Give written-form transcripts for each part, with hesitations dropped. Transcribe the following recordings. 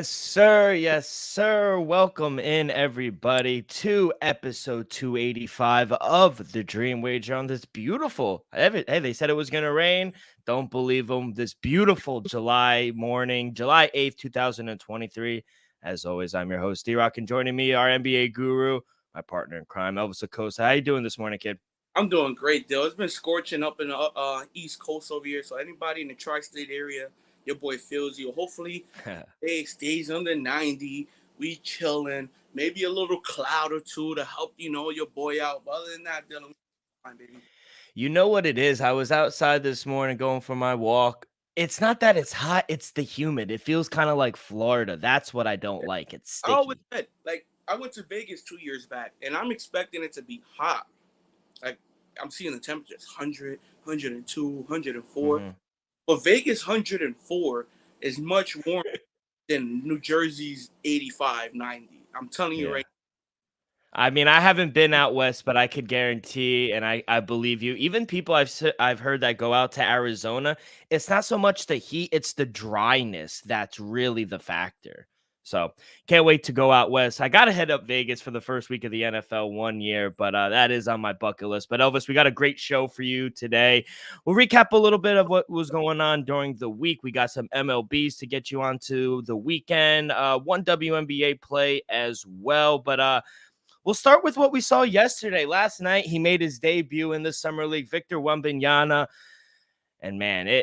Yes, sir. Yes, sir. Welcome in, everybody, to episode 285 of the Dream Wager on this beautiful. Hey, they said it was going to rain. Don't believe them. This beautiful July morning, July 8th, 2023. As always, I'm your host, D-Rock, and joining me, our NBA guru, my partner in crime, Elvis Acosta. How you doing this morning, kid? I'm doing great, Dill. It's been scorching up in the East Coast over here. So anybody in the tri-state area, your boy feels you. Hopefully, it stays under 90. We chilling. Maybe a little cloud or two to help your boy out. But other than that, Dylan, fine, baby. You know what it is? I was outside this morning going for my walk. It's not that it's hot, it's the humid. It feels kind of like Florida. That's what I don't like. It's I always sticky. said, like, I went to Vegas 2 years back, and I'm expecting it to be hot. Like, I'm seeing the temperatures 100, 102, 104. Mhm. But Vegas 104 is much warmer than New Jersey's 85, 90. I'm telling you Yeah. right I mean, I haven't been out west, but I could guarantee, and I believe you. Even people I've heard that go out to Arizona, it's not so much the heat, it's the dryness that's really the factor. So can't wait to go out west. I gotta head up Vegas for the first week of the NFL one year, but that is on my bucket list. But Elvis, we got a great show for you today. We'll recap a little bit of what was going on during the week. We got some MLBs to get you onto the weekend, one WNBA play as well, but we'll start with what we saw yesterday. Last night, he made his debut in the Summer League, Victor Wembanyama. And man,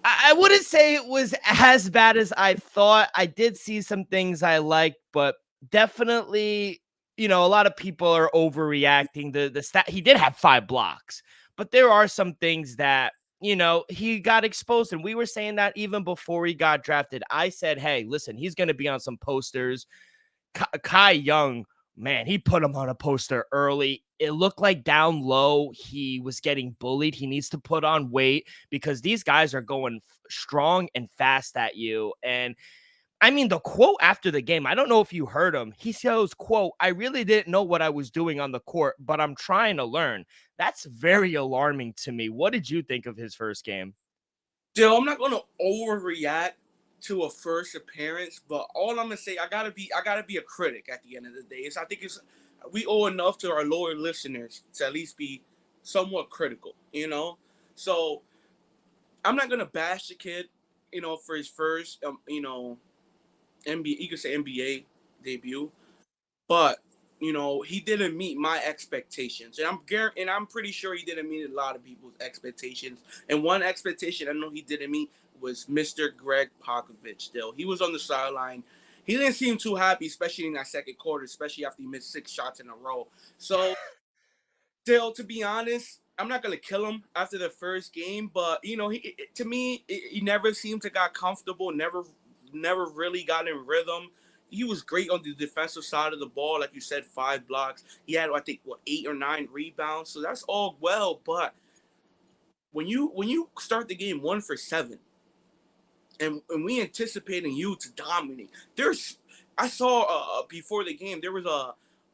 I wouldn't say it was as bad as I thought. I did see some things I liked, but definitely, a lot of people are overreacting. The stat, he did have 5 blocks, but there are some things that he got exposed. And we were saying that even before he got drafted. I said, hey, listen, he's going to be on some posters. Kai Young, man, he put him on a poster early. It looked like down low, he was getting bullied. He needs to put on weight because these guys are going strong and fast at you. And I mean, the quote after the game, I don't know if you heard him. He says, quote, I really didn't know what I was doing on the court, but I'm trying to learn. That's very alarming to me. What did you think of his first game? Still, I'm not gonna overreact to a first appearance, but all I'm gonna say, I gotta be a critic at the end of the day. I think we owe enough to our loyal listeners to at least be somewhat critical. So I'm not gonna bash the kid, for his first, NBA, you could say NBA debut. But he didn't meet my expectations, and I'm pretty sure he didn't meet a lot of people's expectations. And one expectation I know he didn't meet was Mr. Greg Popovich. Still, he was on the sideline. He didn't seem too happy, especially in that second quarter, especially after he missed 6 shots in a row. So, still, to be honest, I'm not gonna kill him after the first game, but to me, he never seemed to got comfortable. Never really got in rhythm. He was great on the defensive side of the ball, like you said, 5 blocks. He had, I think, 8 or 9 rebounds. So that's all well, but when you start the game 1 for 7, and we anticipating you to dominate, I saw before the game there was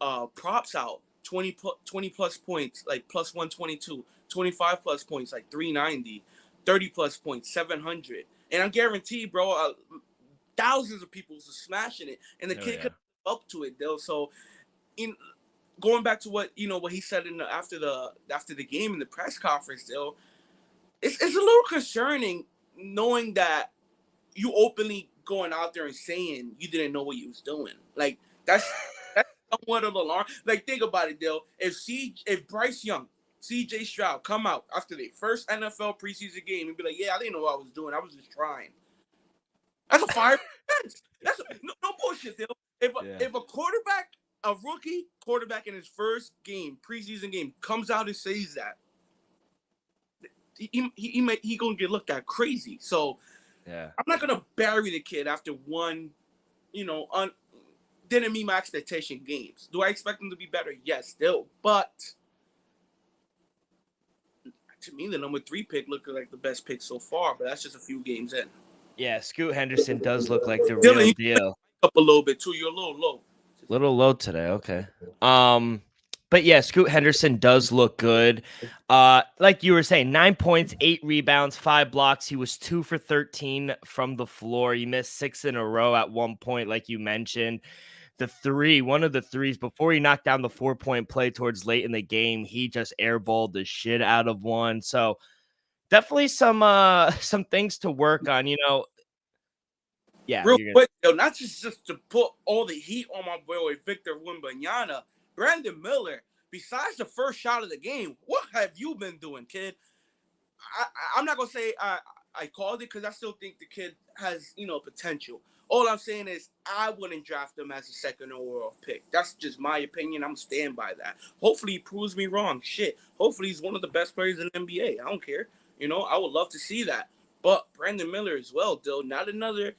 a props out 20 plus points like plus 122, 25 plus points like 390, 30 plus points 700, and I guarantee, bro, thousands of people was smashing it, and the Oh, kid yeah. could up to it though. So, in going back to what he said after the game in the press conference, though, it's a little concerning knowing that you openly going out there and saying you didn't know what you was doing. Like that's somewhat of alarm. Like, think about it, Dale. If Bryce Young, C.J. Stroud come out after their first NFL preseason game and be like, "Yeah, I didn't know what I was doing. I was just trying." That's a fire defense. No bullshit, Dale. If Yeah. if a quarterback, a rookie quarterback in his first game, preseason game, comes out and says that, he gonna get looked at crazy. So Yeah. I'm not gonna bury the kid after one, you know, un, didn't meet my expectation games. Do I expect him to be better? Yes, still. But to me, the number 3 pick looked like the best pick so far. But that's just a few games in. Yeah, Scoot Henderson does look like the Dylan, real you deal. up a little bit too. You're a little low. Little low today. Okay. Um, But yeah, Scoot Henderson does look good. Like you were saying, 9 points, 8 rebounds, 5 blocks. He was 2 for 13 from the floor. He missed 6 in a row at one point, like you mentioned. One of the threes before he knocked down the 4-point play towards late in the game, he just airballed the shit out of one. So definitely some things to work on, Yeah, Real you're gonna quick, though, not just to put all the heat on my boy Victor Wembanyama, Brandon Miller, besides the first shot of the game, what have you been doing, kid? I'm not gonna say I called it because I still think the kid has potential. All I'm saying is I wouldn't draft him as a second overall pick. That's just my opinion. I'm stand by that. Hopefully he proves me wrong. Shit. Hopefully he's one of the best players in the NBA. I don't care. I would love to see that. But Brandon Miller as well, though. Not another.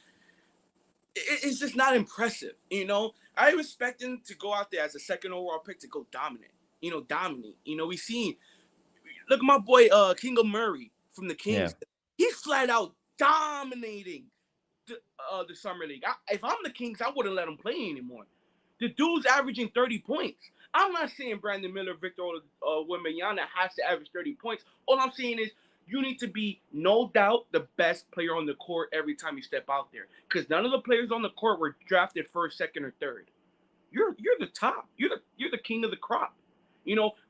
It's just not impressive. I expect him to go out there as a second overall pick to go dominant. Dominate. We seen. Look at my boy King of Murray from the Yeah. Kings. He's flat out dominating the summer league. If I'm the Kings, I wouldn't let him play anymore. The dude's averaging 30 points. I'm not saying Brandon Miller, Victor Wembanyama has to average 30 points. All I'm saying is you need to be, no doubt, the best player on the court every time you step out there. Because none of the players on the court were drafted first, second, or third. You're the top. You're the king of the crop.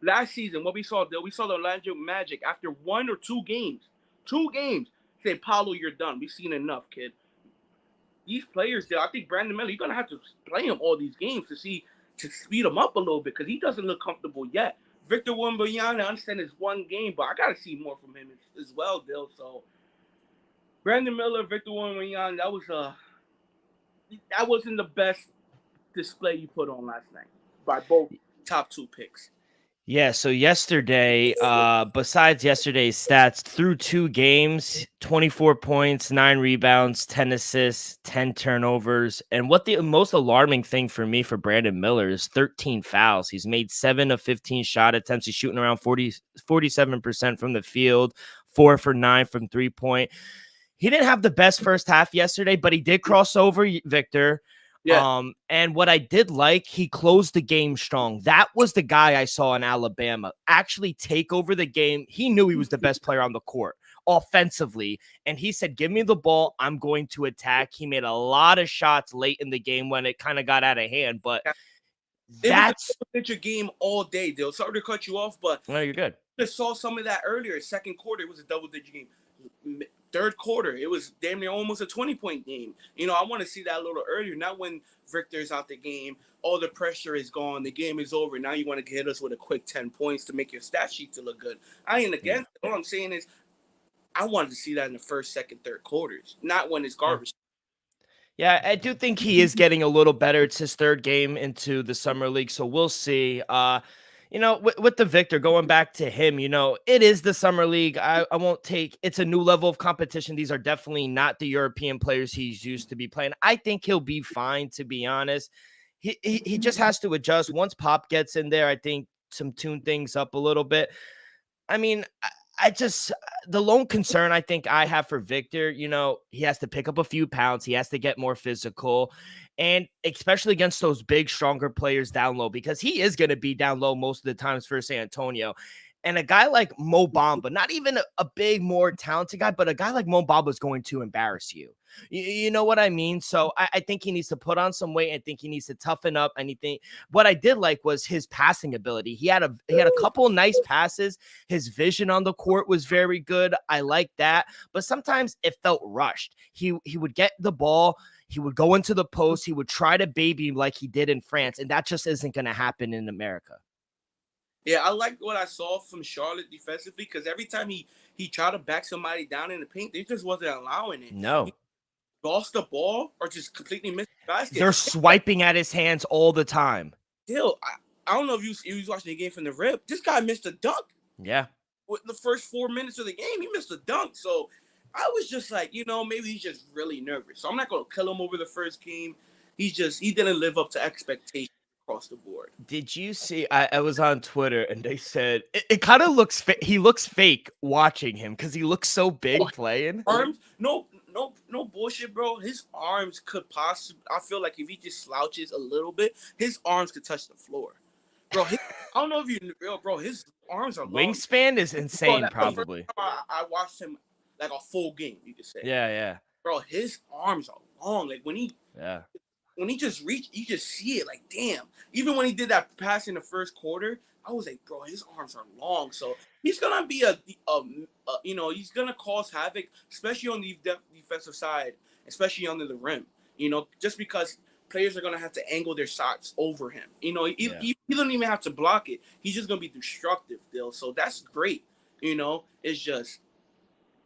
Last season, what we saw the Orlando Magic after 2 games, say, Paulo, you're done. We've seen enough, kid. These players, I think Brandon Miller, you're gonna have to play him all these games to speed him up a little bit because he doesn't look comfortable yet. Victor Wembanyama, I understand it's 1 game, but I gotta see more from him as well, Dill. So Brandon Miller, Victor Wembanyama, that wasn't the best display you put on last night by both top 2 picks. Yeah, so yesterday, besides yesterday's stats, through 2 games, 24 points, 9 rebounds, 10 assists, 10 turnovers. And what the most alarming thing for me for Brandon Miller is 13 fouls. He's made 7 of 15 shot attempts. He's shooting around 47% from the field, 4 for 9 from 3-point. He didn't have the best first half yesterday, but he did cross over, Victor. Yeah. And what I did like, he closed the game strong. That was the guy I saw in Alabama actually take over the game. He knew he was the best player on the court offensively, and he said, give me the ball, I'm going to attack. He made a lot of shots late in the game when it kind of got out of hand, but It was a that's picture game all day, Dill. Sorry to cut you off, but no, you're good. I saw some of that earlier. Second quarter, it was a double-digit game. Third quarter, it was damn near almost a 20-point game. I want to see that a little earlier, not when Victor's out the game, all the pressure is gone, the game is over. Now you want to hit us with a quick 10 points to make your stat sheet to look good. I ain't against it. All I'm saying is I wanted to see that in the first, second, third quarters, not when it's garbage. Yeah, I do think he is getting a little better. It's his 3rd game into the summer league, so we'll see. With the Victor, going back to him, it is the summer league. I won't take it's a new level of competition. These are definitely not the European players he's used to be playing. I think he'll be fine, to be honest. He just has to adjust. Once Pop gets in there, I think tune things up a little bit. I mean, I just the lone concern I think I have for Victor, he has to pick up a few pounds. He has to get more physical, and especially against those big, stronger players down low, because he is going to be down low most of the times for San Antonio. And a guy like Mo Bamba, not even a big, more talented guy, but a guy like Mo Bamba is going to embarrass you. You know what I mean? So I think he needs to put on some weight. I think he needs to toughen up. Anything. What I did like was his passing ability. He had a couple of nice passes. His vision on the court was very good. I like that. But sometimes it felt rushed. He would get the ball. He would go into the post. He would try to baby him like he did in France. And that just isn't going to happen in America. Yeah, I liked what I saw from Charlotte defensively because every time he tried to back somebody down in the paint, they just wasn't allowing it. No. He lost the ball or just completely missed the basket. They're swiping at his hands all the time. Still, I don't know if you was watching the game from the rip. This guy missed a dunk. Yeah. With the first 4 minutes of the game, he missed a dunk. So I was just like, maybe he's just really nervous. So I'm not going to kill him over the first game. He didn't live up to expectations across the board. Did you see? I was on Twitter and they said it kind of looks he looks fake watching him because he looks so big playing. Arms, no bullshit, bro. His arms could possibly. I feel like if he just slouches a little bit, his arms could touch the floor. bro. I don't know if you know, bro. His arms are long. Wingspan is Bro, insane, that's the first probably. time I watched him like a full game. You could say, Yeah, yeah, bro, his arms are long. Like yeah. when he just reached, you just see it. Like, damn. Even when he did that pass in the first quarter, I was like, bro, his arms are long. So he's gonna be he's gonna cause havoc, especially on the defensive side, especially under the rim. Just because players are gonna have to angle their shots over him. Yeah. He don't even have to block it. He's just gonna be destructive, still. So that's great. It's just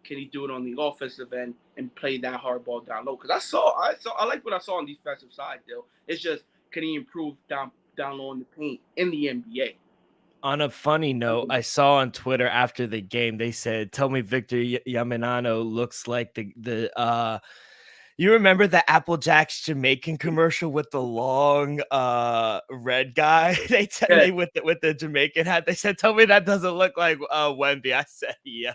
can he do it on the offensive end and play that hard ball down low? Because I like what I saw on the defensive side, though. It's just can he improve down low in the paint in the NBA? On a funny note, I saw on Twitter after the game, they said, "Tell me Victor Yamanano looks like the you remember the Apple Jacks Jamaican commercial with the long red guy? Yeah, They with the Jamaican hat. They said, "Tell me that doesn't look like Wemby." I said, "Yeah."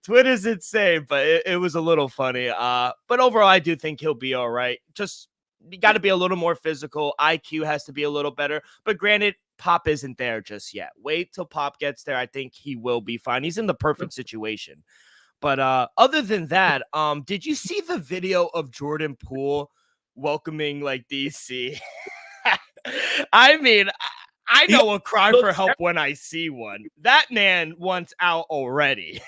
Twitter's insane, but it was a little funny. But overall, I do think he'll be all right. Just you got to be a little more physical. IQ has to be a little better. But granted, Pop isn't there just yet. Wait till Pop gets there. I think he will be fine. He's in the perfect situation. But other than that, did you see the video of Jordan Poole welcoming like DC? I mean, I he know a cry for looks. help when I see one. That man wants out already.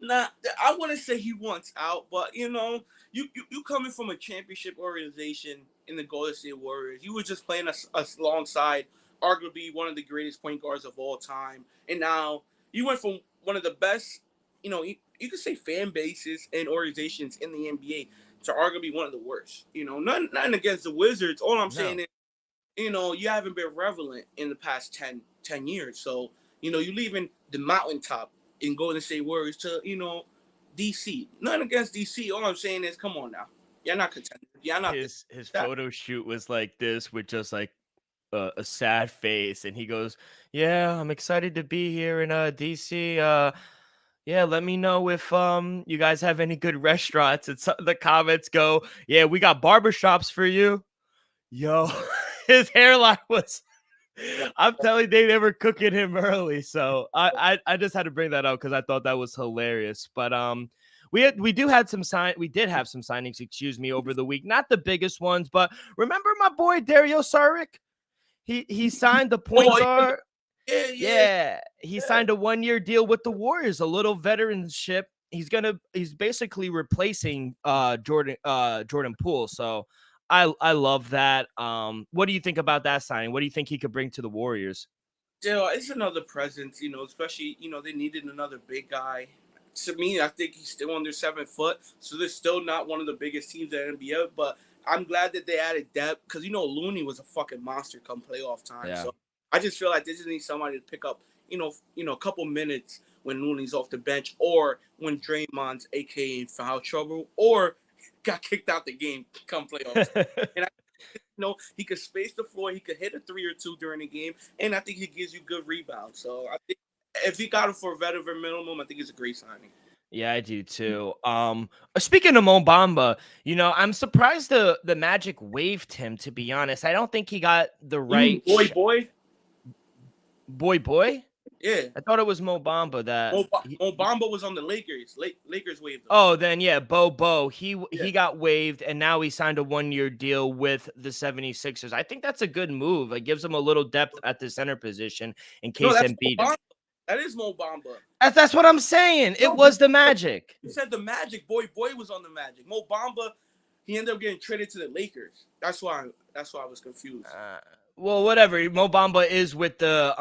Nah, I wouldn't say he wants out, but you coming from a championship organization in the Golden State Warriors, you were just playing us alongside arguably one of the greatest point guards of all time, and now you went from one of the best, you could say fan bases and organizations in the NBA to arguably one of the worst. Nothing against the Wizards. All I'm saying No. is, you haven't been relevant in the past 10 years. So, you're leaving the mountaintop in Golden State Warriors to, DC. Nothing against DC. All I'm saying is, come on now. You're not contenders. You're not His that. photo shoot was like this with just like a sad face, and he goes, "Yeah, I'm excited to be here in DC. Yeah, let me know if you guys have any good restaurants." And the comments go, "Yeah, we got barbershops for you." Yo, his hairline was. I'm telling you, they were cooking him early, so I just had to bring that up because I thought that was hilarious. But we did have some signings, excuse me, over the week. Not the biggest ones, but remember my boy Dario Saric? He signed the point Oh, guard. yeah, yeah, Yeah, he yeah. signed a 1-year deal with the Warriors, a little veteranship. He's basically replacing Jordan Poole. So I love that. What do you think about that signing? What do you think he could bring to the Warriors? Still, it's another presence, especially, they needed another big guy. To me, I think he's still under 7 foot, so they're still not one of the biggest teams in the NBA. But I'm glad that they added depth because Looney was a fucking monster come playoff time. Yeah. So I just feel like they just need somebody to pick up, a couple minutes when Looney's off the bench, or when Draymond's AKA in foul trouble, or got kicked out the game come playoffs. And he could space the floor. He could hit a three or two during the game, and I think he gives you good rebounds. So I think if he got him for a veteran minimum, I think it's a great signing. Yeah, I do too. Speaking of Mo Bamba, I'm surprised the Magic waived him. To be honest, I don't think he got the You mean right boy? boy. Yeah. I thought it was Mo Bamba that. Mo Bamba was on the Lakers. Lakers waived him. Oh, then yeah, Bo. He Yeah. he got waived, and now he signed a 1-year deal with the 76ers. I think that's a good move. It gives him a little depth at the center position in No, case that's Mo Embiid. Bamba. That is Mo Bamba. That's what I'm saying. It No, was the Magic. you said the Magic. Boy was on the Magic. Mo Bamba, he ended up getting traded to the Lakers. That's why I was confused. Well, whatever. Mo Bamba is with the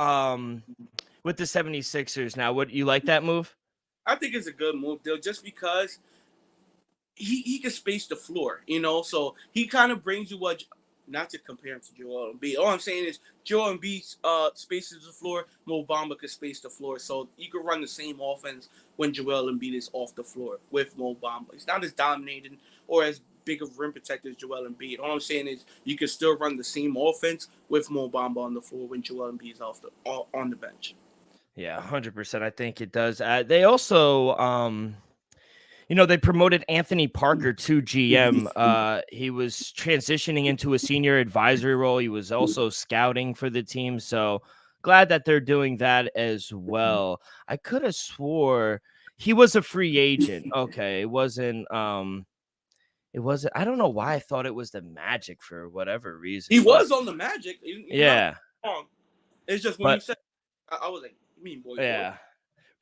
76ers now. What you like that move? I think it's a good move, though, just because he can space the floor, so he kind of brings you what. Not to compare him to Joel Embiid. All I'm saying is Joel Embiid spaces the floor. Mo Bamba can space the floor, so you can run the same offense when Joel Embiid is off the floor with Mo Bamba. He's not as dominating or as big of a rim protector as Joel Embiid. All I'm saying is you can still run the same offense with Mo Bamba on the floor when Joel Embiid is on the bench. Yeah, 100%. I think it does. They also They promoted Anthony Parker to GM. He was transitioning into a senior advisory role. He was also scouting for the team. So glad that they're doing that as well. I could have swore he was a free agent. Okay. It wasn't. I don't know why I thought it was the Magic for whatever reason, He but was on the Magic. You're not yeah, wrong. It's just when you but said, I was like, you mean boy? yeah.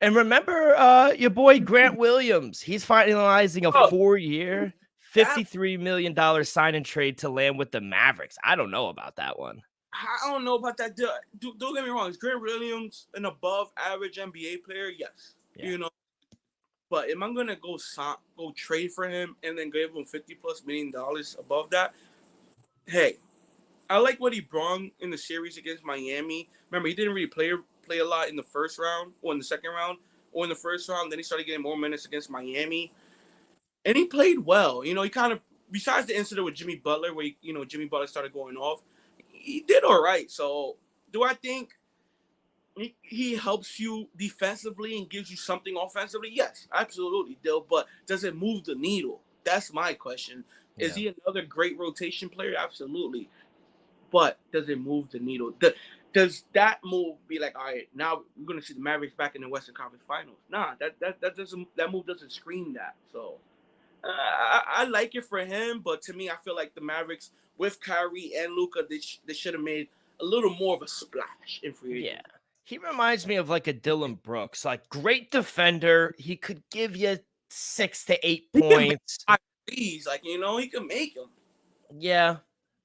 And remember your boy Grant Williams. He's finalizing a Oh, 4-year, that $53 million sign and trade to land with the Mavericks. I don't know about that one. I don't know about that. Don't get me wrong. Is Grant Williams an above average NBA player? Yes. Yeah. But am I gonna go trade for him and then give him $50+ million above that? Hey, I like what he brought in the series against Miami. Remember, he didn't really play a lot in the first round or in the second round or in the first round. Then he started getting more minutes against Miami, and he played well. He kind of, besides the incident with Jimmy Butler, where Jimmy Butler started going off, he did all right. So, do I think he helps you defensively and gives you something offensively? Yes, absolutely, Dill. But does it move the needle? That's my question. Is Yeah. he another great rotation player? Absolutely. But does it move the needle? Does that move be like, all right, now we're gonna see the Mavericks back in the Western Conference Finals? Nah, that move doesn't scream that. So I like it for him, but to me, I feel like the Mavericks with Kyrie and Luka, they should have made a little more of a splash in free Yeah. agency. He reminds me of like a Dylan Brooks, like great defender. He could give you 6 to 8 He can make points. threes, like he can make them. Yeah.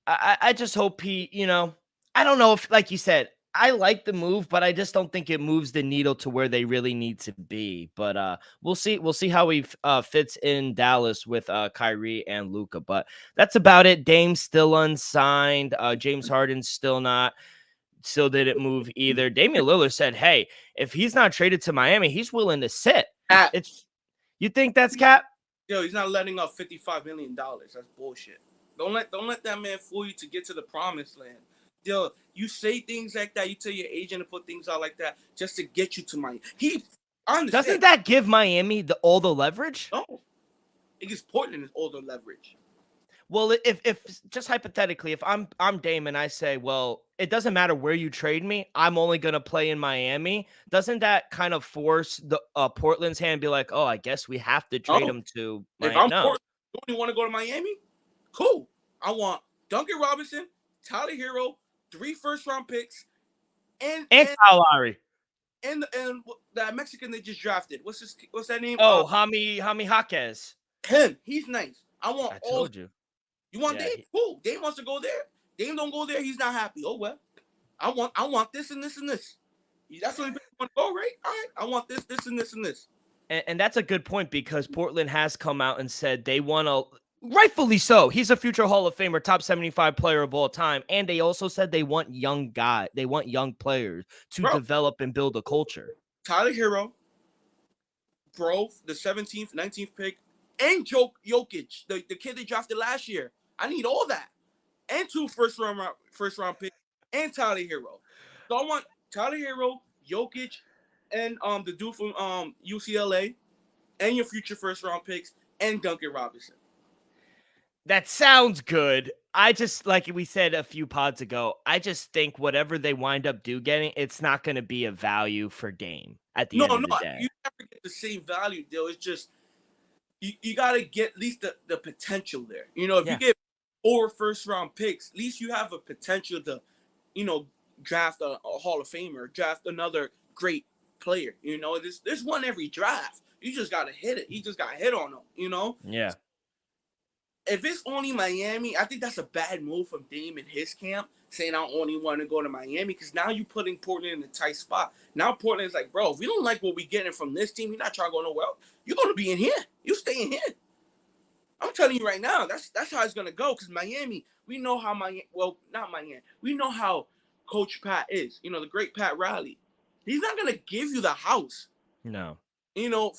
I just hope I don't know if, like you said, I like the move, but I just don't think it moves the needle to where they really need to be. But we'll see. We'll see how he fits in Dallas with Kyrie and Luca. But that's about it. Dame's still unsigned. James Harden's still didn't move either. Damian Lillard said, "Hey, if he's not traded to Miami, he's willing to sit." It's You think that's cap? Yo, he's not letting up $55 million. That's bullshit. Don't let that man fool you to get to the promised land. Yo, you say things like that. You tell your agent to put things out like that just to get you to Miami. I Doesn't understand. that give Miami all the leverage? No, it gives Portland is older leverage. Well, if just hypothetically, if I'm Dame and I say, well, it doesn't matter where you trade me, I'm only gonna play in Miami. Doesn't that kind of force the Portland's hand? And be like, oh, I guess we have to trade No, him to if Miami. I'm No, Portland, don't you want to go to Miami? Cool. I want Duncan Robinson, Tyler Hero, 3 first-round picks, and and and Kyle Lowry. and that Mexican they just drafted. What's that name? Oh, Hami Jaquez. Him. He's nice. I want I all. told you. You want Yeah, Dame? Cool. Dame wants to go there. Dame don't go there. He's not happy. Oh well. I want this and this and this. That's what you want to go, right? All right. I want this and this and this. and that's a good point because Portland has come out and said they want to. Rightfully so. He's a future Hall of Famer, top 75 player of all time. And they also said they want they want young players to Bro, develop and build a culture. Tyler Hero, bro, the 17th, 19th pick, and Jokic, the kid they drafted last year. I need all that. And 2 first round picks and Tyler Hero. So I want Tyler Hero, Jokic, and the dude from UCLA, and your future first round picks, and Duncan Robinson. That sounds good. I just, like we said a few pods ago, I just think whatever they wind up getting, it's not going to be a value for Dame at the No, end of no, the day. you never get the same value, deal. It's just you got to get at least the potential there. If you get 4 first round picks, at least you have a potential to, draft a Hall of Famer, draft another great player. There's one every draft. You just got to hit it. You just got to hit on them. Yeah. If it's only Miami, I think that's a bad move from Dame and his camp, saying I only want to go to Miami, because now you're putting Portland in a tight spot. Now Portland's like, bro, if we don't like what we're getting from this team, you're not trying to go nowhere else. You're going to be in here. You stay in here. I'm telling you right now, that's how it's going to go, because Miami, we know how not Miami. We know how Coach Pat is, the great Pat Riley. He's not going to give you the house. No.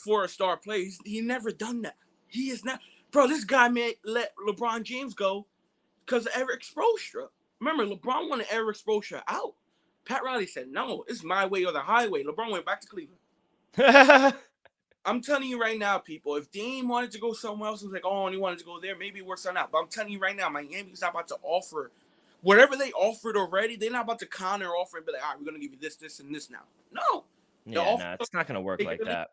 For a star player. He never done that. He is not. Bro, this guy let LeBron James go because of Eric Spoelstra. Remember, LeBron wanted Eric Spoelstra out. Pat Riley said, no, it's my way or the highway. LeBron went back to Cleveland. I'm telling you right now, people, if Dame wanted to go somewhere else, it was like, oh, and he wanted to go there, maybe it works out. But I'm telling you right now, Miami's not about to offer whatever they offered already. They're not about to counter offer and be like, all right, we're gonna give you this, this, and this now. No, the Yeah, offer. no, it's not going to work like that.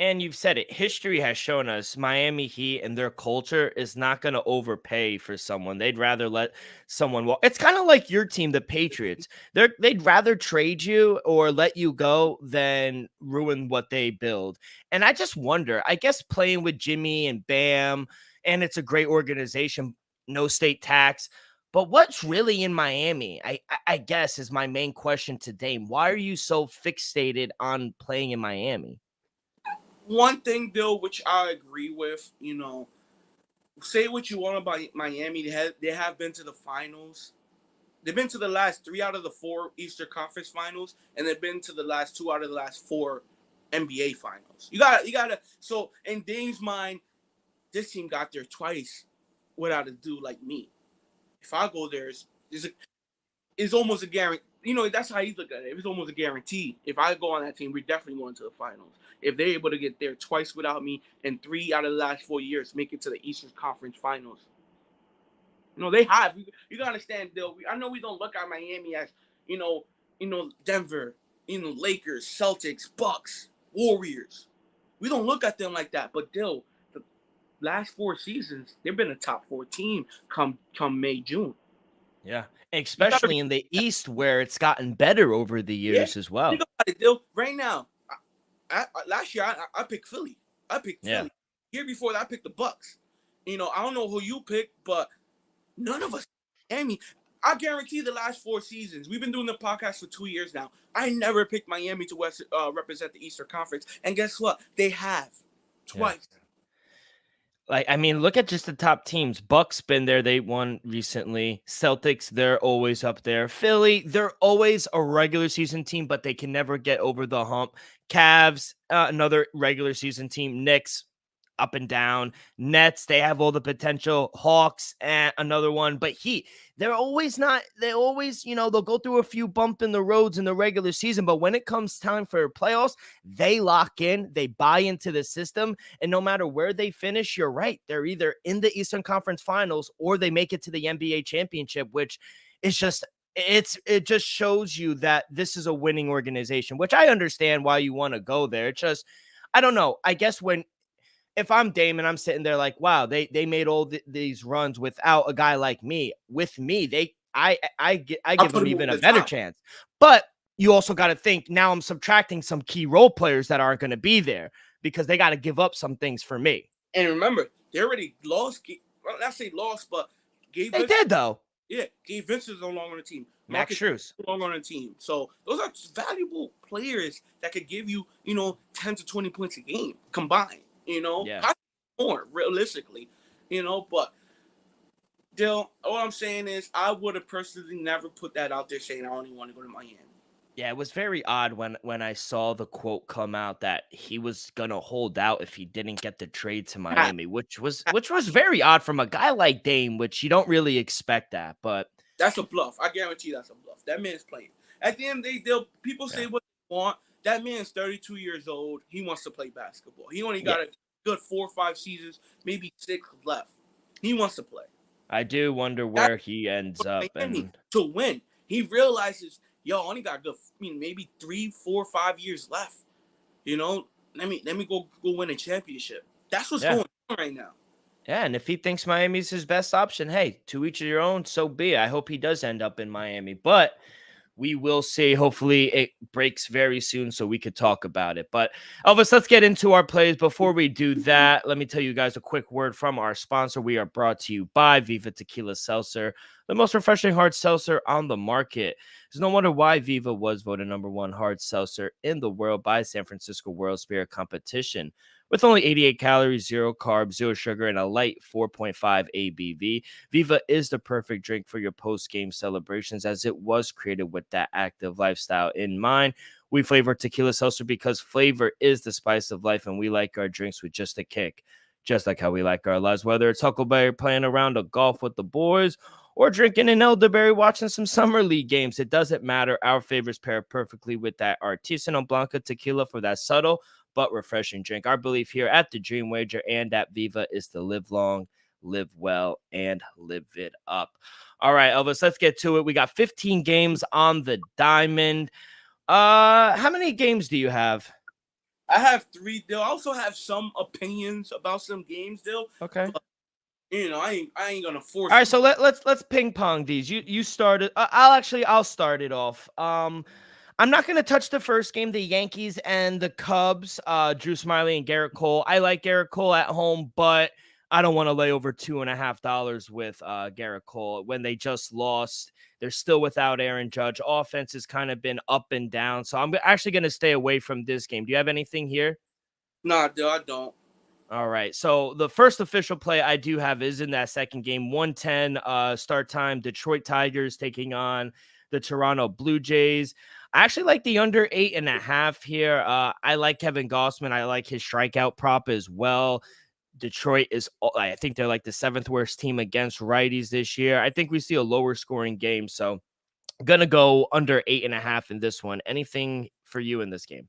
And you've said it. History has shown us Miami Heat and their culture is not going to overpay for someone. They'd rather let someone walk. It's kind of like your team, the Patriots. They'd rather trade you or let you go than ruin what they build. And I just wonder, I guess playing with Jimmy and Bam, and it's a great organization, no state tax. But what's really in Miami? I guess is my main question to Dame. Why are you so fixated on playing in Miami? One thing, Bill, which I agree with, say what you want about Miami. They have been to the finals. They've been to the last 3 out of the 4 Eastern Conference Finals, and they've been to the last 2 out of the last 4 NBA Finals. You gotta. So in Dame's mind, this team got there twice without a dude like me. If I go there, it's almost a guarantee. That's how you look at it. It's almost a guarantee. If I go on that team, we're definitely going to the finals. If they're able to get there twice without me, and 3 out of the last 4 years make it to the Eastern Conference Finals, they have. You gotta understand, Dill. I know we don't look at Miami as Denver, Lakers, Celtics, Bucks, Warriors. We don't look at them like that. But Dill, the last 4 seasons, they've been a top 4 team come May, June. Yeah, especially in the East where it's gotten better over the years as well. Think about it, Dill. Right now, last year I picked Philly. I picked Philly. Year before that, I picked the Bucks. I don't know who you picked, but none of us. Miami. I guarantee the last 4 seasons. We've been doing the podcast for 2 years now. I never picked Miami to represent the Eastern Conference, and guess what? They have twice. Look at just the top teams. Bucks been there. They won recently. Celtics, they're always up there. Philly, they're always a regular season team, but they can never get over the hump. Cavs, another regular season team. Knicks, up and down. Nets, they have all the potential. Hawks, another one. But Heat, they're always not, they always, they'll go through a few bump in the roads in the regular season. But when it comes time for playoffs, they lock in, they buy into the system. And no matter where they finish, you're right. They're either in the Eastern Conference Finals or they make it to the NBA championship, which is just, it just shows you that this is a winning organization, which I understand why you want to go there. It's just, I don't know. I guess if I'm Dame and I'm sitting there like, wow, they made all these runs without a guy like me. With me, I give them even a better chance. But you also got to think now I'm subtracting some key role players that aren't going to be there because they got to give up some things for me. And remember, they already lost. Well, not say lost, but they did though. Yeah, Gabe Vincent's no longer on the team. Max Strus no longer on the team. So those are valuable players that could give you, 10 to 20 points a game combined. More realistically, but Dill, all I'm saying is I would have personally never put that out there saying I only want to go to Miami. Yeah, it was very odd when I saw the quote come out that he was gonna hold out if he didn't get the trade to Miami, which was very odd from a guy like Dame, which you don't really expect that, but that's a bluff. I guarantee that's a bluff. That man's playing. At the end of the day, people say what they want. That man's 32 years old. He wants to play basketball. He only got a good 4 or 5 seasons, maybe 6 left. He wants to play. I do wonder where he ends up. And to win, he realizes, I only got good, maybe 3, 4, 5 years left. Let me go win a championship. That's what's going on right now. Yeah, and if he thinks Miami's his best option, hey, to each of your own, so be it. I hope he does end up in Miami, but we will see. Hopefully it breaks very soon so we could talk about it. But Elvis, let's get into our plays. Before we do that, let me tell you guys a quick word from our sponsor. We are brought to you by Viva Tequila Seltzer, the most refreshing hard seltzer on the market. There's no wonder why Viva was voted #1 hard seltzer in the world by San Francisco World Spirit Competition. With only 88 calories, 0 carbs, 0 sugar, and a light 4.5 ABV, Viva is the perfect drink for your post-game celebrations as it was created with that active lifestyle in mind. We flavor tequila seltzer because flavor is the spice of life, and we like our drinks with just a kick, just like how we like our lives. Whether it's Huckleberry playing around a golf with the boys or drinking an elderberry watching some summer league games, it doesn't matter. Our favorites pair perfectly with that artisanal Blanca tequila for that subtle but refreshing drink. Our belief here at the Dream Wager and at Viva is to live long, live well, and live it up. All right, Elvis, let's get to it. We got 15 games on the diamond. How many games do you have? I have 3, Dill. I also have some opinions about some games, Dill. Okay. But I ain't gonna All force right, you. so let's ping pong these. You started. I'll start it off. I'm not gonna touch the first game, the Yankees and the Cubs. Drew Smiley and Garrett Cole. I like Garrett Cole at home, but I don't want to lay over $2.50 with Garrett Cole when they just lost. They're still without Aaron Judge. Offense has kind of been up and down, so I'm actually gonna stay away from this game. Do you have anything here? Nah, Dill, I don't. All right. So the first official play I do have is in that second game, 110 start time. Detroit Tigers taking on the Toronto Blue Jays. I actually like the under 8.5 here. I like Kevin Gossman. I like his strikeout prop as well. Detroit is, I think they're like the 7th worst team against righties this year. I think we see a lower scoring game. So gonna go under 8.5 in this one. Anything for you in this game?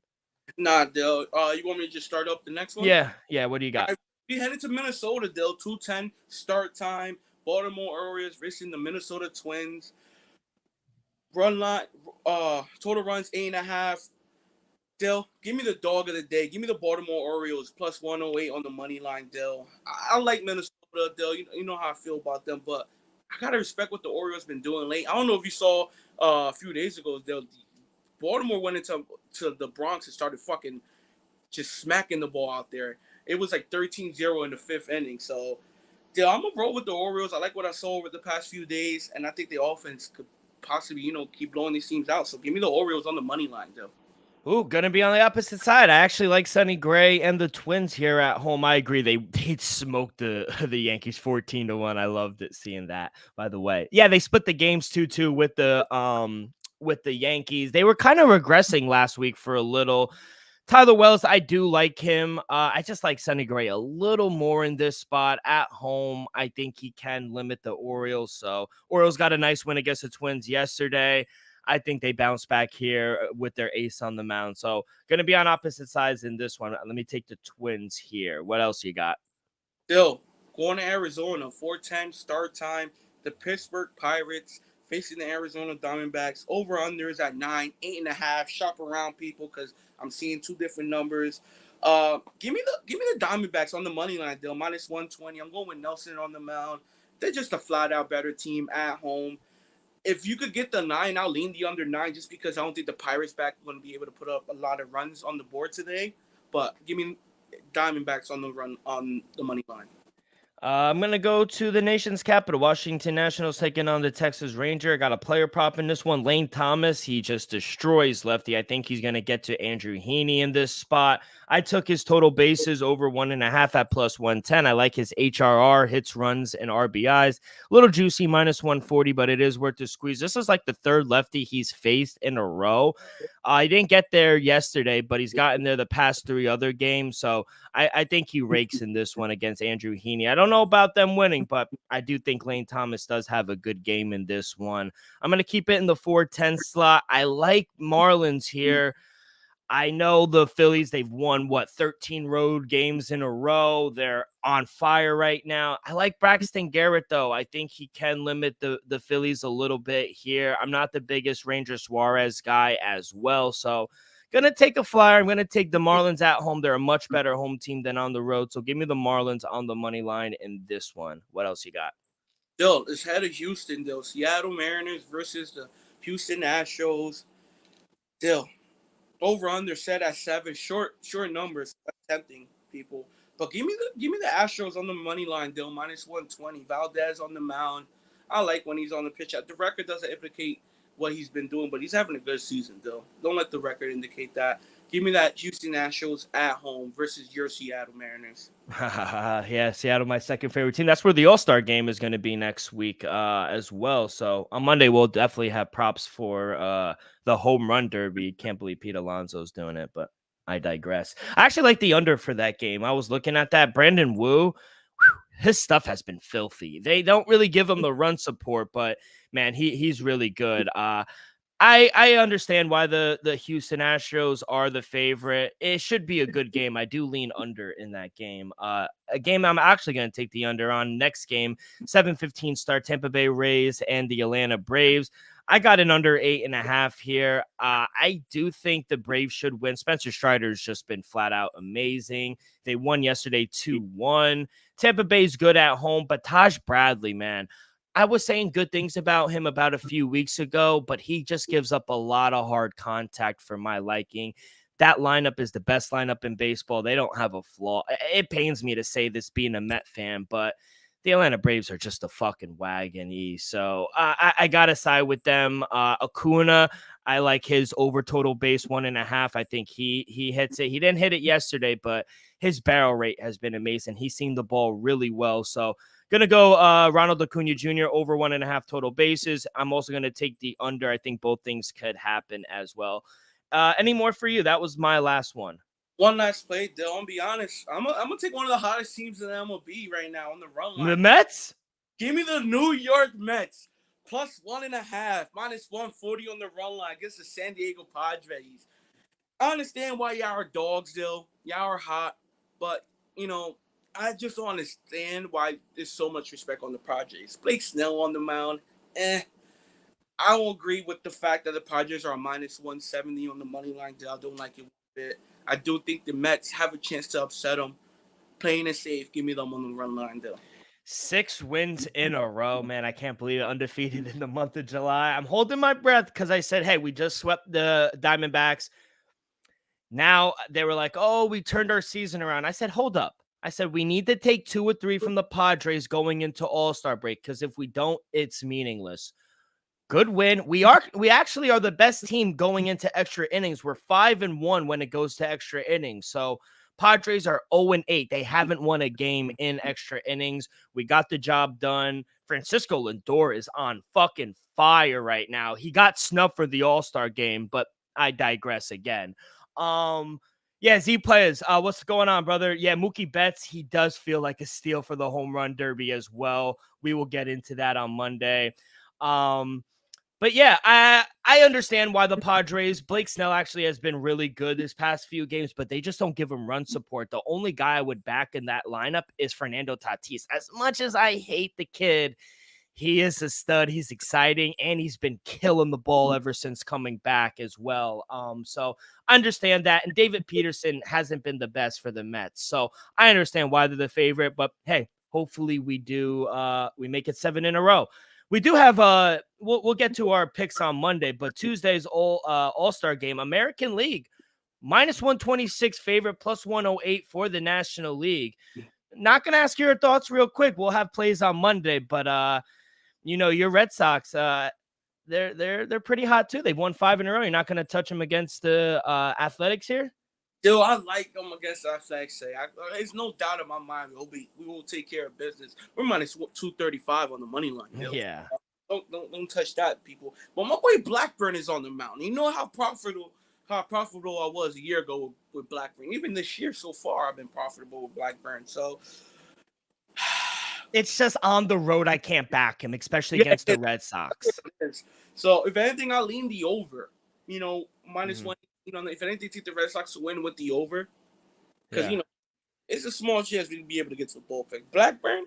Nah, Dill. You want me to just start up the next one? Yeah. Yeah. What do you got? We headed to Minnesota, Dill. 2:10 start time. Baltimore Orioles facing the Minnesota Twins. Run line, total runs 8.5. Dill, give me the dog of the day. Give me the Baltimore Orioles plus 108 on the money line, Dill. I like Minnesota, Dill. You know how I feel about them, but I gotta respect what the Orioles been doing late. I don't know if you saw a few days ago, Dill. Baltimore went into the Bronx and started fucking just smacking the ball out there. It was like 13-0 in the 5th inning. So, Dill, I'm gonna roll with the Orioles. I like what I saw over the past few days, and I think the offense could possibly, keep blowing these teams out. So give me the Orioles on the money line, Dill. Ooh, gonna be on the opposite side. I actually like Sonny Gray and the Twins here at home. I agree. They smoked the the Yankees 14-1. I loved it seeing that. By the way, yeah, they split the games 2-2 with the Yankees. They were kind of regressing last week for a little. Tyler Wells, I do like him. I just like Sonny Gray a little more in this spot at home. I think he can limit the Orioles. So Orioles got a nice win against the Twins yesterday. I think they bounce back here with their ace on the mound. So going to be on opposite sides in this one. Let me take the Twins here. What else you got? Still, going to Arizona, 4:10 start time. The Pittsburgh Pirates facing the Arizona Diamondbacks. Over under is at 9, 8.5. Shop around, people, because I'm seeing two different numbers. Give me the Diamondbacks on the money line, Dill, minus 120. I'm going with Nelson on the mound. They're just a flat out better team at home. If you could get the 9, I'll lean the under 9 just because I don't think the Pirates back are going to be able to put up a lot of runs on the board today. But give me Diamondbacks on the run on the money line. I'm going to go to the nation's capital, Washington Nationals taking on the Texas Ranger. I got a player prop in this one, Lane Thomas. He just destroys lefty. I think he's going to get to Andrew Heaney in this spot. I took his total bases over 1.5 at plus 110. I like his HRR, hits, runs, and RBIs. A little juicy, minus 140, but it is worth the squeeze. This is like the third lefty he's faced in a row. He didn't get there yesterday, but he's gotten there the past 3 other games. So I think he rakes in this one against Andrew Heaney. I don't know about them winning, but I do think Lane Thomas does have a good game in this one. I'm going to keep it in the 410 slot. I like Marlins here. I know the Phillies, they've won, 13 road games in a row. They're on fire right now. I like Braxton Garrett, though. I think he can limit the Phillies a little bit here. I'm not the biggest Ranger Suarez guy as well, so going to take a flyer. I'm going to take the Marlins at home. They're a much better home team than on the road, so give me the Marlins on the money line in this one. What else you got? Dill, it's head of Houston, Dill. Seattle Mariners versus the Houston Astros. Dill, over under set at 7. Short numbers, tempting people. But give me the Astros on the money line, Dill, minus 120. Valdez on the mound. I like when he's on the pitch. The record doesn't implicate what he's been doing, but he's having a good season, Dill. Don't let the record indicate that. Give me that Houston Astros at home versus your Seattle Mariners. Yeah, Seattle, my second favorite team. That's where the All-Star game is going to be next week as well. So on Monday, we'll definitely have props for the home run derby. Can't believe Pete Alonso's doing it, but I digress. I actually like the under for that game. I was looking at that. Brandon Wu, his stuff has been filthy. They don't really give him the run support, but man, he's really good. I understand why the Houston Astros are the favorite. It should be a good game. I do lean under in that game. A game I'm actually going to take the under on next game, 7:15 start, Tampa Bay Rays and the Atlanta Braves. I got an under 8.5 here. I do think the Braves should win. Spencer Strider's just been flat out amazing. They won yesterday 2-1. Tampa Bay's good at home, but Taj Bradley, man, I was saying good things about him about a few weeks ago, but he just gives up a lot of hard contact for my liking. That lineup is the best lineup in baseball. They don't have a flaw. It pains me to say this being a Met fan, but the Atlanta Braves are just a fucking wagon. So I got to side with them. Acuna, I like his over total base 1.5. I think he hits it. He didn't hit it yesterday, but his barrel rate has been amazing. He's seen the ball really well. So going to go Ronald Acuna Jr. over 1.5 total bases. I'm also going to take the under. I think both things could happen as well. Any more for you? That was my last one. One last play, Dill. I'm be honest. I'm gonna take one of the hottest teams in the MLB right now on the run line. The Mets? Give me the New York Mets plus 1.5, minus 140 on the run line against the San Diego Padres. I understand why y'all are dogs, Dill. Y'all are hot, but I just don't understand why there's so much respect on the Padres. Blake Snell on the mound, I don't agree with the fact that the Padres are minus 170 on the money line. I don't like it one bit. I do think the Mets have a chance to upset them. Playing it safe, give me them on the run line, though. 6 wins in a row, man. I can't believe it. Undefeated in the month of July. I'm holding my breath because I said, hey, we just swept the Diamondbacks. Now they were like, oh, we turned our season around. I said, hold up. I said, we need to take 2 or 3 from the Padres going into All-Star break because if we don't, it's meaningless. Good win. We actually are the best team going into extra innings. We're 5-1 when it goes to extra innings. So Padres are 0-8. They haven't won a game in extra innings. We got the job done. Francisco Lindor is on fucking fire right now. He got snubbed for the All-Star game, but I digress again. Yeah, Z players, what's going on, brother? Yeah, Mookie Betts, he does feel like a steal for the home run derby as well. We will get into that on Monday. But yeah, I understand why the Padres, Blake Snell actually has been really good this past few games, but they just don't give him run support. The only guy I would back in that lineup is Fernando Tatis. As much as I hate the kid, he is a stud. He's exciting, and he's been killing the ball ever since coming back as well. So I understand that. And David Peterson hasn't been the best for the Mets. So I understand why they're the favorite, but hey, hopefully we make it 7 in a row. We do have we'll get to our picks on Monday, but Tuesday's All-Star game, American League, minus 126 favorite, plus 108 for the National League. Not gonna ask your thoughts real quick. We'll have plays on Monday, but your Red Sox, they're pretty hot too. They've won 5 in a row. You're not gonna touch them against the Athletics here? Dude, I like them against the Athletics. There's no doubt in my mind we will take care of business. We're minus 235 on the money line. Dude. Yeah. Don't touch that, people. But my boy Blackburn is on the mountain. You know how profitable I was a year ago with Blackburn. Even this year so far, I've been profitable with Blackburn. So it's just on the road. I can't back him, especially against the Red Sox. So if anything, I lean the over. Minus 1. If anything, take the Red Sox to win with the over. Because, it's a small chance we'd be able to get to the bullpen. Blackburn,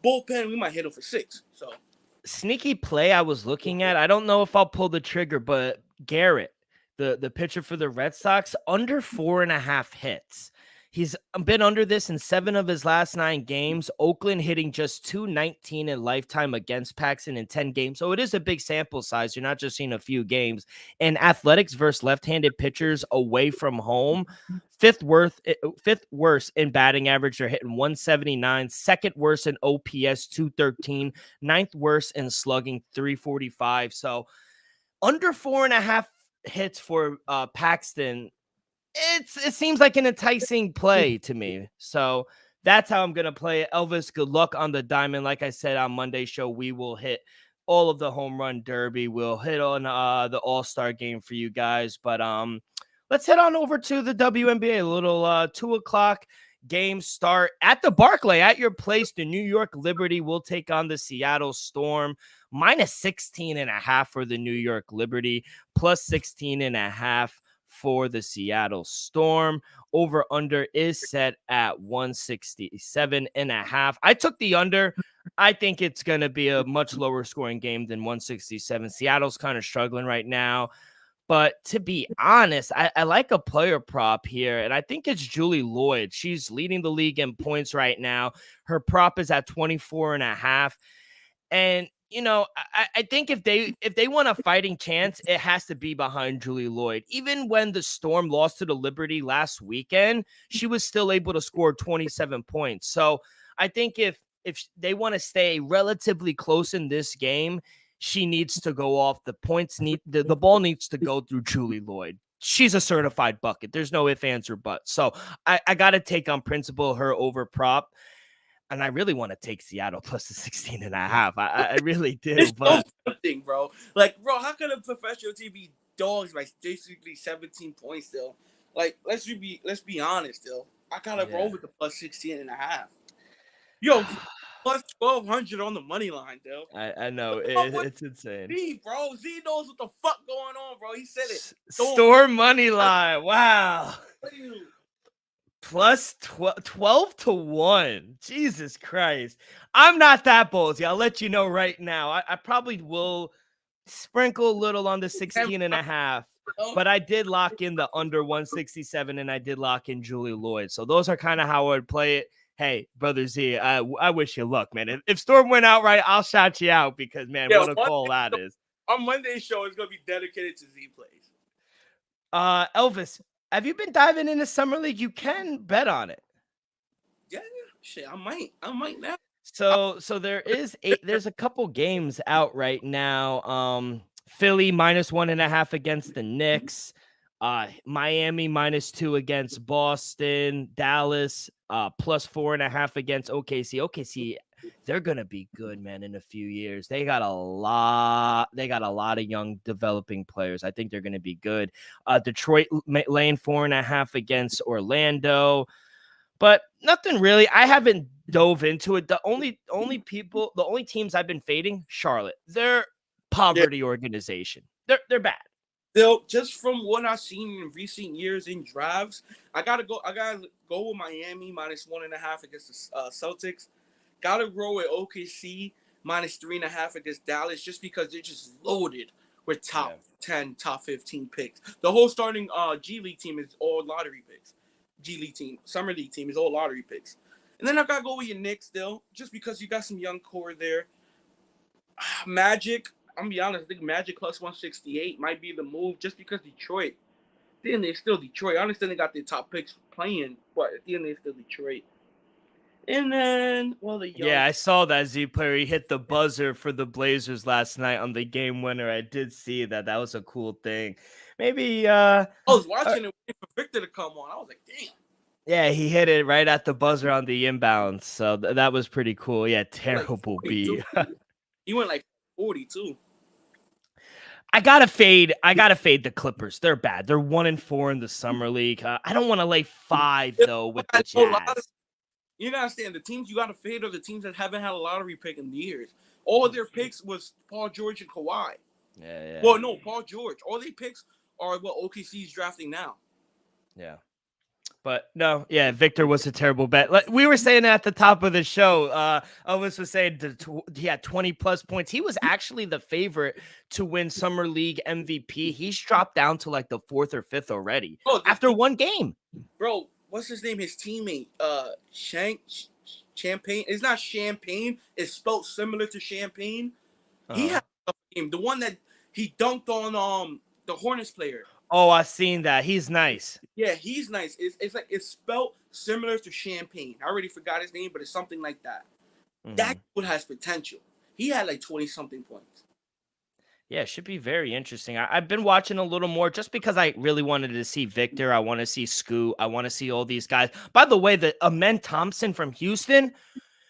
bullpen, we might hit him for 6. So sneaky play I was looking at. I don't know if I'll pull the trigger, but Garrett, the pitcher for the Red Sox, under 4.5 hits. He's been under this in 7 of his last 9 games. Oakland hitting just .219 in lifetime against Paxton in 10 games. So it is a big sample size. You're not just seeing a few games. And Athletics versus left-handed pitchers away from home, fifth worst in batting average. They're hitting 179. Second worst in OPS, 213. Ninth worst in slugging, 345. So under 4.5 hits for Paxton. It seems like an enticing play to me. So that's how I'm going to play it. Elvis, good luck on the diamond. Like I said on Monday's show, we will hit all of the home run derby. We'll hit on the All-Star game for you guys. But let's head on over to the WNBA. A little 2 o'clock games start at the Barclay, at your place. The New York Liberty will take on the Seattle Storm. Minus 16.5 for the New York Liberty, plus 16.5 for the Seattle Storm. Over under is set at 167.5. I took the under. I think it's going to be a much lower scoring game than 167. Seattle's kind of struggling right now. But to be honest, I like a player prop here, and I think it's Julie Lloyd. She's leading the league in points right now. Her prop is at 24.5. And I think if they want a fighting chance, it has to be behind Julie Lloyd. Even when the Storm lost to the Liberty last weekend, she was still able to score 27 points. So I think if they want to stay relatively close in this game, she needs to go off. The ball needs to go through Julie Lloyd. She's a certified bucket. There's no ifs, ands, or buts. So I got to take on principle her over prop. And I really want to take Seattle plus the 16.5. I really do. It's but so tempting, bro. Like, bro, how could a professional team be dogs by basically 17 points still? Like, let's be honest still. I gotta roll with the plus 16.5. Yo, plus 1,200 on the money line, though. I know. It's insane. Z, bro. Z knows what the fuck going on, bro. He said it. Storm money line. Wow. Plus 12 to 1. Jesus Christ. I'm not that ballsy. I'll let you know right now. I probably will sprinkle a little on the 16.5. But I did lock in the under 167, and I did lock in Julie Lloyd. So those are kind of how I would play it. Hey, Brother Z, I wish you luck, man. If Storm went out right, I'll shout you out because, man, what a call that is. Our Monday show is going to be dedicated to Z plays. Elvis, have you been diving into Summer League? You can bet on it. Yeah, shit, I might now. So there's a couple games out right now. Philly minus 1.5 against the Knicks. Miami minus 2 against Boston. Dallas plus 4.5 against OKC. OKC, they're gonna be good, man, in a few years. They got a lot of young developing players. I think they're gonna be good. Detroit laying 4.5 against Orlando, but nothing really. I haven't dove into it. The only teams I've been fading, Charlotte. They're poverty organization. They're bad. Still, just from what I've seen in recent years in drives, I gotta go with Miami minus 1.5 against the Celtics. Gotta roll with OKC minus 3.5 against Dallas just because they're just loaded with top 10, top 15 picks. The whole starting G League team is all lottery picks. G League team, Summer League team is all lottery picks. And then I gotta go with your Knicks still, just because you got some young core there. Magic, I'm gonna be honest, I think Magic plus 168 might be the move just because Detroit. At the end, they're still Detroit. I understand they got their top picks playing, but at the end, they're still Detroit. And then, I saw that Z player. He hit the buzzer for the Blazers last night on the game winner. I did see that. That was a cool thing. Maybe I was watching it waiting for Victor to come on. I was like, damn. Yeah, he hit it right at the buzzer on the inbound. So that was pretty cool. Yeah, terrible beat. He went like 42. I gotta fade the Clippers. They're bad. They're 1-4 in the Summer League. I don't want to lay 5 though with the Jazz. You gotta understand, the teams you gotta fade are the teams that haven't had a lottery pick in years. All of their picks was Paul George and Kawhi. Yeah. Well, no, Paul George. All their picks are what OKC's drafting now. Yeah. But no, Victor was a terrible bet. We were saying at the top of the show, Elvis was saying he had 20 plus points. He was actually the favorite to win Summer League MVP. He's dropped down to like the 4th or 5th already after one game. Bro, what's his name? His teammate, Champagne. It's not Champagne. It's spelled similar to Champagne. He had a game. The one that he dunked on the Hornets player. Oh, I've seen that. He's nice. Yeah, he's nice. It's spelled similar to Champagne. I already forgot his name, but it's something like that. Mm-hmm. That dude has potential. He had like 20-something points. Yeah, it should be very interesting. I've been watching a little more just because I really wanted to see Victor. I want to see Scoot. I want to see all these guys. By the way, the Amen Thompson from Houston.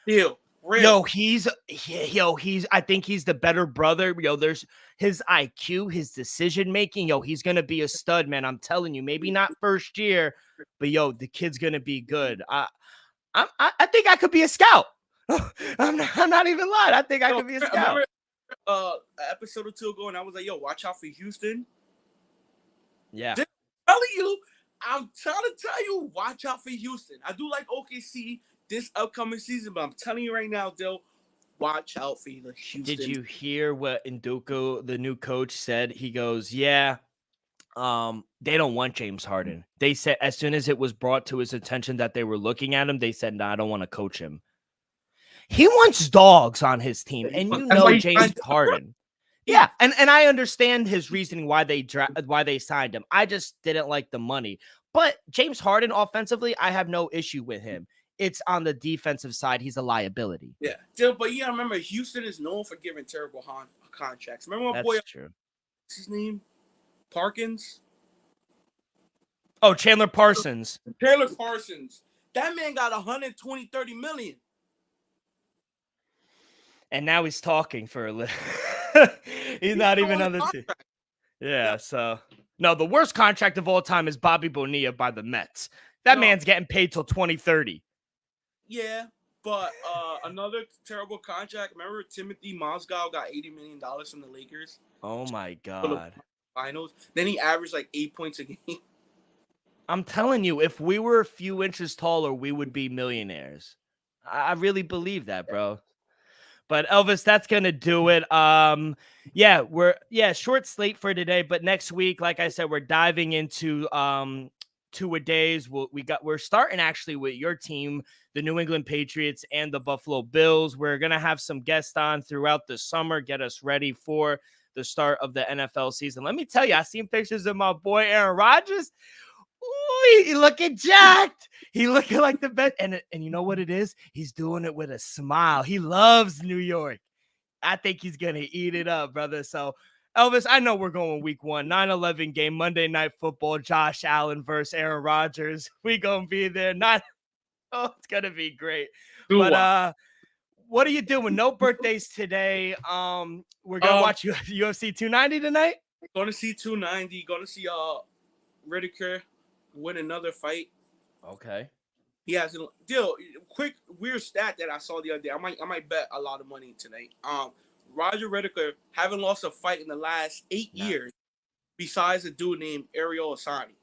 Deal. Real. He's I think he's the better brother. There's his IQ, his decision making. He's gonna be a stud, man. I'm telling you. Maybe not first year, but the kid's gonna be good. I think I could be a scout. I'm not even lying. I think I could be a scout. Remember an episode or two ago, and I was like, "Yo, watch out for Houston." Yeah, I'm trying to tell you, watch out for Houston. I do like OKC this upcoming season, but I'm telling you right now, Dill, watch out for the Houston. Did you hear what Nduku, the new coach, said? He goes, "Yeah, they don't want James Harden." They said as soon as it was brought to his attention that they were looking at him, they said, "No, I don't want to coach him." He wants dogs on his team, and James Harden. Yeah, and I understand his reasoning why they signed him. I just didn't like the money. But James Harden offensively, I have no issue with him. It's on the defensive side, he's a liability. Yeah, but remember, Houston is known for giving terrible contracts. Remember my boy? True. What's his name? Parkins. Oh, Chandler Parsons. Taylor Parsons. That man got 120, 30 million. And now he's talking for a little. He's not even on the team. Yeah, so no, the worst contract of all time is Bobby Bonilla by the Mets. That man's getting paid till 2030. Yeah, but another terrible contract. Remember Timothy Mozgov got $80 million from the Lakers? Oh my God. Finals. Then he averaged like 8 points a game. I'm telling you, if we were a few inches taller, we would be millionaires. I really believe that, bro. But Elvis, that's gonna do it. Short slate for today. But next week, like I said, we're diving into two-a-days. We're starting actually with your team, the New England Patriots and the Buffalo Bills. We're gonna have some guests on throughout the summer, get us ready for the start of the NFL season. Let me tell you, I seen pictures of my boy Aaron Rodgers. Ooh, he looking jacked. He looking like the best. And you know what it is? He's doing it with a smile. He loves New York. I think he's going to eat it up, brother. So, Elvis, I know we're going week 1, 9-11 game, Monday Night Football, Josh Allen versus Aaron Rodgers. We going to be there. It's going to be great. But what are you doing? No birthdays today. We're going to watch UFC 290 tonight. Going to see 290. Going to see Whitaker win another fight. Okay. He has quick weird stat that I saw the other day. I might bet a lot of money tonight. Roger Whitaker haven't lost a fight in the last 8 years, besides a dude named Ariel Asani.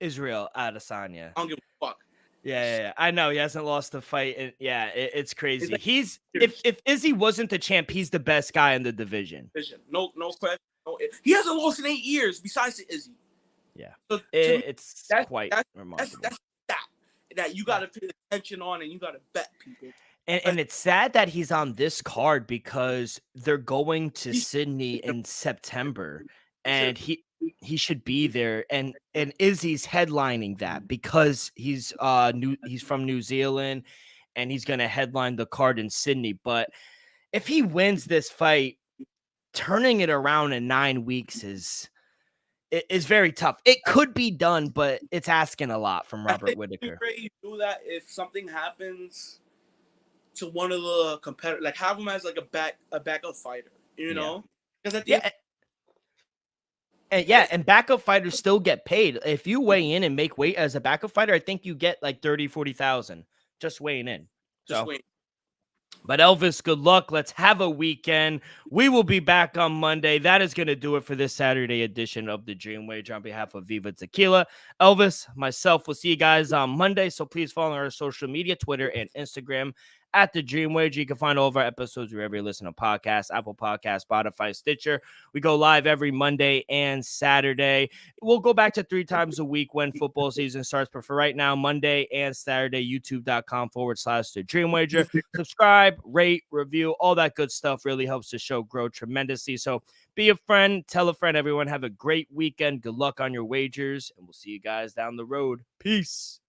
Israel Adesanya. I don't give a fuck. Yeah. I know he hasn't lost a fight. It's crazy. If Izzy wasn't the champ, he's the best guy in the division. No question. He hasn't lost in 8 years, besides the Izzy. Yeah, so it's quite remarkable. That's that you got to pay attention on, and you got to bet people. And it's sad that he's on this card because they're going to Sydney in September, and he should be there. And Izzy's headlining that because he's from New Zealand, and he's going to headline the card in Sydney. But if he wins this fight, turning it around in 9 weeks is very tough. It could be done, but it's asking a lot from Robert Whitaker. You do that if something happens to one of the competitors, like have him as like a backup fighter, you know? Because at the and backup fighters still get paid. If you weigh in and make weight as a backup fighter, I think you get like 30,000-40,000 just weighing in. But Elvis, good luck. Let's have a weekend. We will be back on Monday. That is going to do it for this Saturday edition of the Dream Wager on behalf of Viva Tequila. Elvis, myself, will see you guys on Monday. So please follow our social media, Twitter and Instagram at the Dream Wager. You can find all of our episodes wherever you listen to podcasts, Apple Podcasts, Spotify, Stitcher. We go live every Monday and Saturday. We'll go back to 3 times a week when football season starts. But for right now, Monday and Saturday, youtube.com/the Dream Wager. Subscribe, rate, review, all that good stuff really helps the show grow tremendously. So be a friend, tell a friend, everyone. Have a great weekend. Good luck on your wagers, and we'll see you guys down the road. Peace.